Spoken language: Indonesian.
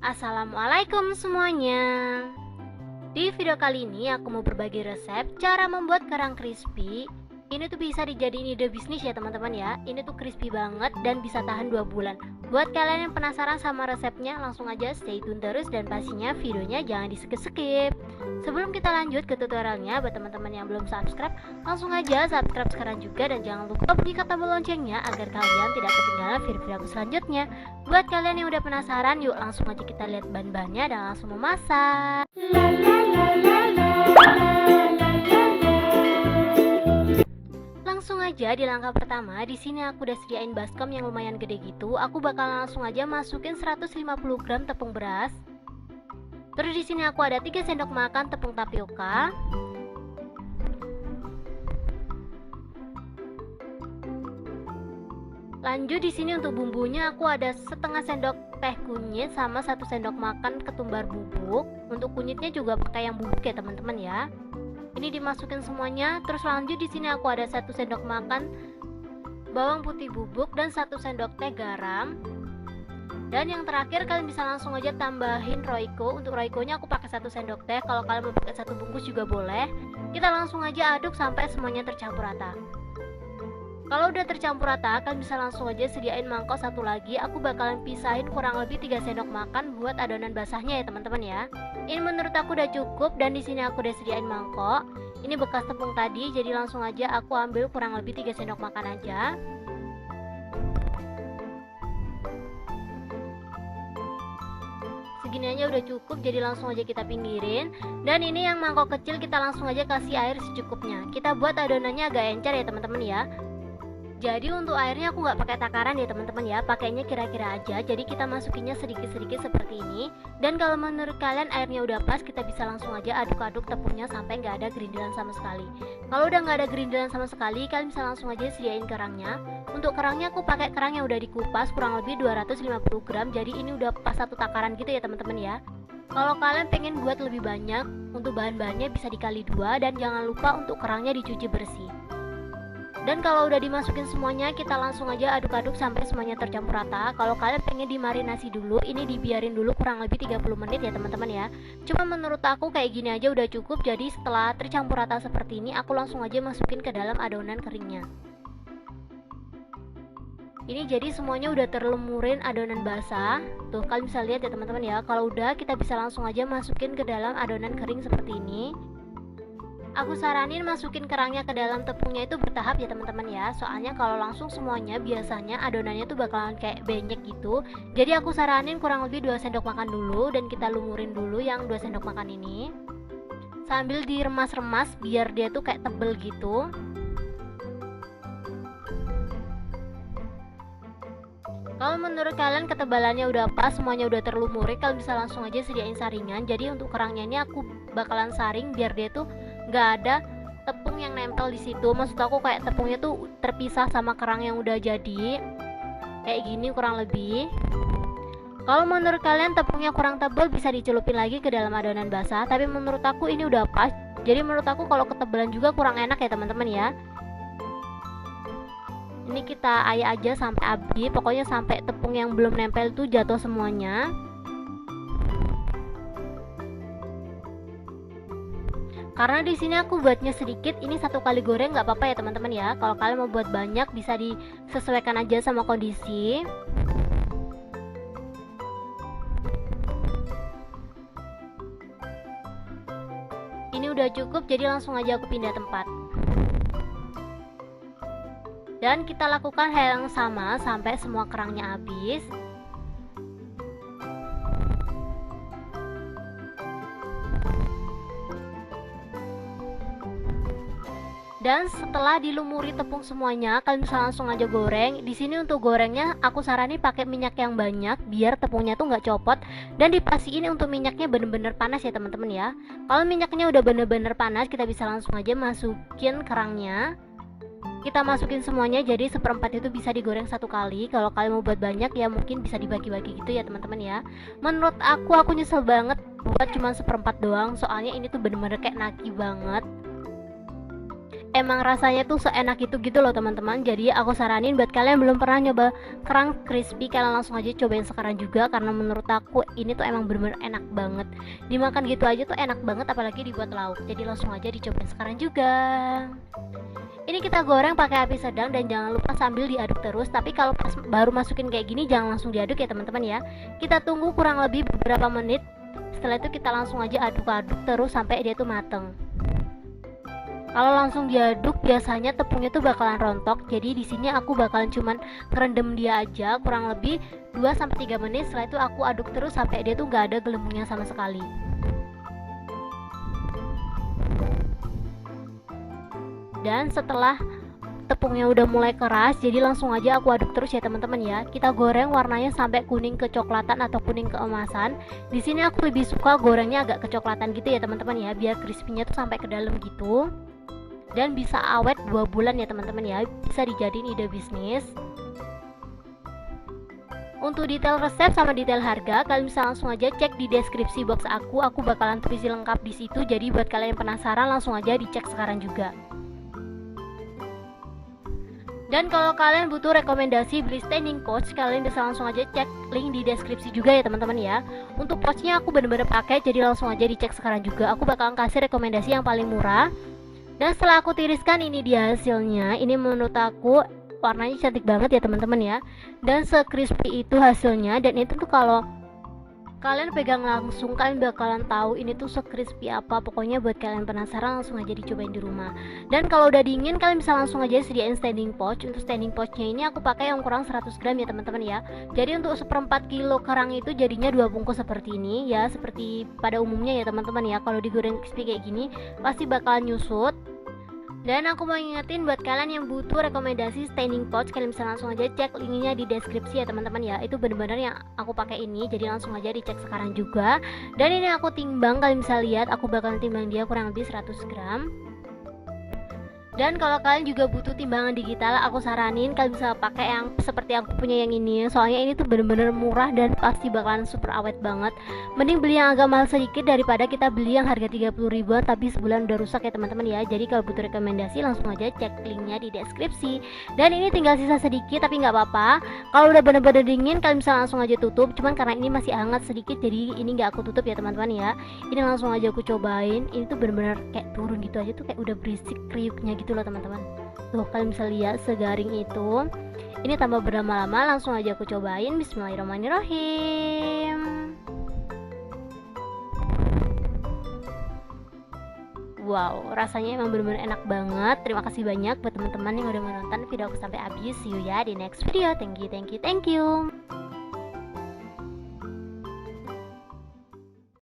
Assalamualaikum semuanya. Di video kali ini aku mau berbagi resep cara membuat kerang crispy. Ini tuh bisa dijadiin ide bisnis ya teman-teman ya. Ini tuh crispy banget dan bisa tahan 2 bulan. Buat kalian yang penasaran sama resepnya, langsung aja stay tune terus dan pastinya videonya jangan di skip-skip. Sebelum kita lanjut ke tutorialnya, buat teman-teman yang belum subscribe, langsung aja subscribe sekarang juga dan jangan lupa bunyikan tombol loncengnya agar kalian tidak ketinggalan video-video aku selanjutnya. Buat kalian yang udah penasaran, yuk langsung aja kita lihat bahan-bahannya dan langsung memasak. Langsung aja di langkah pertama, di sini aku udah sediain baskom yang lumayan gede gitu. Aku bakal langsung aja masukin 150 gram tepung beras. Terus di sini aku ada 3 sendok makan tepung tapioka. Lanjut di sini untuk bumbunya aku ada setengah sendok teh kunyit sama 1 sendok makan ketumbar bubuk. Untuk kunyitnya juga pakai yang bubuk ya teman-teman ya. Ini dimasukin semuanya. Terus lanjut di sini aku ada 1 sendok makan bawang putih bubuk dan 1 sendok teh garam. Dan yang terakhir kalian bisa langsung aja tambahin roiko. Untuk roikonya aku pakai 1 sendok teh. Kalau kalian mau pakai 1 bungkus juga boleh. Kita langsung aja aduk sampai semuanya tercampur rata. Kalau udah tercampur rata, kalian bisa langsung aja sediain mangkok satu lagi. Aku bakalan pisahin kurang lebih 3 sendok makan buat adonan basahnya ya teman-teman ya. Ini menurut aku udah cukup dan di sini aku udah sediain mangkok. Ini bekas tepung tadi, jadi langsung aja aku ambil kurang lebih 3 sendok makan aja. Segini aja udah cukup, jadi langsung aja kita pinggirin. Dan ini yang mangkok kecil kita langsung aja kasih air secukupnya. Kita buat adonannya agak encer ya teman-teman ya. Jadi untuk airnya aku nggak pakai takaran ya teman-teman ya, pakainya kira-kira aja. Jadi kita masukinnya sedikit-sedikit seperti ini. Dan kalau menurut kalian airnya udah pas, kita bisa langsung aja aduk-aduk tepungnya sampai nggak ada gerindilan sama sekali. Kalau udah nggak ada gerindilan sama sekali, kalian bisa langsung aja sediain kerangnya. Untuk kerangnya aku pakai kerang yang udah dikupas kurang lebih 250 gram. Jadi ini udah pas 1 takaran gitu ya teman-teman ya. Kalau kalian pengen buat lebih banyak, untuk bahan-bahannya bisa dikali 2 dan jangan lupa untuk kerangnya dicuci bersih. Dan kalau udah dimasukin semuanya, kita langsung aja aduk-aduk sampai semuanya tercampur rata. Kalau kalian pengen dimarinasi dulu, ini dibiarin dulu kurang lebih 30 menit ya teman-teman ya. Cuma menurut aku kayak gini aja udah cukup. Jadi setelah tercampur rata seperti ini, aku langsung aja masukin ke dalam adonan keringnya. Ini jadi semuanya udah terlumurin adonan basah. Tuh kalian bisa lihat ya teman-teman ya. Kalau udah, kita bisa langsung aja masukin ke dalam adonan kering seperti ini. Aku saranin masukin kerangnya ke dalam tepungnya itu bertahap ya teman-teman ya. Soalnya kalau langsung semuanya biasanya adonannya tuh bakalan kayak banyak gitu. Jadi aku saranin kurang lebih 2 sendok makan dulu dan kita lumurin dulu yang 2 sendok makan ini. Sambil diremas-remas biar dia tuh kayak tebel gitu. Kalau menurut kalian ketebalannya udah pas, semuanya udah terlumuri, kalian bisa langsung aja sediain saringan. Jadi untuk kerangnya ini aku bakalan saring biar dia tuh nggak ada tepung yang nempel di situ. Maksud aku kayak tepungnya tuh terpisah sama kerang yang udah jadi kayak gini kurang lebih. Kalau menurut kalian tepungnya kurang tebal, bisa dicelupin lagi ke dalam adonan basah. Tapi menurut aku ini udah pas. Jadi menurut aku kalau ketebalan juga kurang enak ya teman-teman ya. Ini kita ayak aja sampai habis. Pokoknya sampai tepung yang belum nempel tuh jatuh semuanya. Karena di sini aku buatnya sedikit, ini 1 kali goreng nggak apa-apa ya teman-teman ya. Kalau kalian mau buat banyak bisa disesuaikan aja sama kondisi. Ini udah cukup, jadi langsung aja aku pindah tempat. Dan kita lakukan hal yang sama sampai semua kerangnya habis. Dan setelah dilumuri tepung semuanya, kalian bisa langsung aja goreng. Di sini untuk gorengnya aku saranin pakai minyak yang banyak biar tepungnya tuh nggak copot. Dan dipastiin untuk minyaknya bener-bener panas ya teman-teman ya. Kalau minyaknya udah bener-bener panas, kita bisa langsung aja masukin kerangnya. Kita masukin semuanya, jadi 1/4 itu bisa digoreng 1 kali. Kalau kalian mau buat banyak ya mungkin bisa dibagi-bagi gitu ya teman-teman ya. Menurut aku nyesel banget buat cuma 1/4 doang. Soalnya ini tuh bener-bener kayak nagi banget. emang rasanya tuh seenak itu gitu loh teman-teman. Jadi aku saranin buat kalian belum pernah nyoba kerang crispy, kalian langsung aja cobain sekarang juga, karena menurut aku ini tuh emang bener-bener enak banget. Dimakan gitu aja tuh enak banget, apalagi dibuat lauk. Jadi langsung aja dicobain sekarang juga. Ini kita goreng pakai api sedang dan jangan lupa sambil diaduk terus. Tapi kalau pas baru masukin kayak gini jangan langsung diaduk ya teman-teman ya. Kita tunggu kurang lebih beberapa menit. Setelah itu kita langsung aja aduk-aduk terus sampai dia tuh mateng. Kalau langsung diaduk biasanya tepungnya tuh bakalan rontok. Jadi di sini aku bakalan cuman ngerendam dia aja kurang lebih 2-3 menit. Setelah itu aku aduk terus sampai dia tuh gak ada gelembungnya sama sekali. Dan setelah tepungnya udah mulai keras, jadi langsung aja aku aduk terus ya teman-teman ya. Kita goreng warnanya sampai kuning kecoklatan atau kuning keemasan. Di sini aku lebih suka gorengnya agak kecoklatan gitu ya teman-teman ya, biar crispy-nya tuh sampai ke dalam gitu. Dan bisa awet 2 bulan ya teman-teman ya, bisa dijadiin ide bisnis. Untuk detail resep sama detail harga kalian bisa langsung aja cek di deskripsi box aku bakalan tulis lengkap di situ. Jadi buat kalian yang penasaran langsung aja dicek sekarang juga. Dan kalau kalian butuh rekomendasi beli standing pouch, kalian bisa langsung aja cek link di deskripsi juga ya teman-teman ya. Untuk pouchnya aku bener-bener pakai, jadi langsung aja dicek sekarang juga. Aku bakalan kasih rekomendasi yang paling murah. Dan setelah aku tiriskan, ini dia hasilnya. Ini menurut aku warnanya cantik banget ya teman-teman ya. Dan se-crispy itu hasilnya. Dan itu tuh kalau kalian pegang langsung kalian bakalan tahu ini tuh se-crispy apa. Pokoknya buat kalian penasaran langsung aja dicobain di rumah. Dan kalau udah dingin kalian bisa langsung aja sediain standing pouch. Untuk standing pouchnya ini aku pakai yang kurang 100 gram ya teman-teman ya. Jadi untuk 1/4 kilo kerang itu jadinya 2 bungkus seperti ini ya. Seperti pada umumnya ya teman-teman ya. Kalau digoreng crispy kayak gini pasti bakalan nyusut. Dan aku mau ingetin buat kalian yang butuh rekomendasi standing pouch, kalian bisa langsung aja cek linknya di deskripsi ya teman-teman ya. Itu bener-bener yang aku pakai ini, jadi langsung aja dicek sekarang juga. Dan ini aku timbang, kalian bisa lihat aku bakalan timbang dia kurang lebih 100 gram. Dan kalau kalian juga butuh timbangan digital, aku saranin kalian bisa pakai yang seperti aku punya yang ini. Soalnya ini tuh bener-bener murah dan pasti bakalan super awet banget. Mending beli yang agak mahal sedikit daripada kita beli yang harga 30 ribuan tapi sebulan udah rusak ya teman-teman ya. Jadi kalau butuh rekomendasi langsung aja cek linknya di deskripsi. Dan ini tinggal sisa sedikit tapi nggak apa-apa. Kalau udah bener-bener dingin kalian bisa langsung aja tutup. Cuman karena ini masih hangat sedikit jadi ini nggak aku tutup ya teman-teman ya. Ini langsung aja aku cobain. Ini tuh bener-bener kayak turun gitu aja tuh, kayak udah berisik kriuknya gitu loh teman-teman. Tuh kalian bisa lihat segaring itu. Ini tambah berlama-lama, langsung aja aku cobain. Bismillahirrahmanirrahim. Wow, rasanya emang bener-bener enak banget. Terima kasih banyak buat teman-teman yang udah menonton video aku sampai habis. See you ya di next video. Thank you.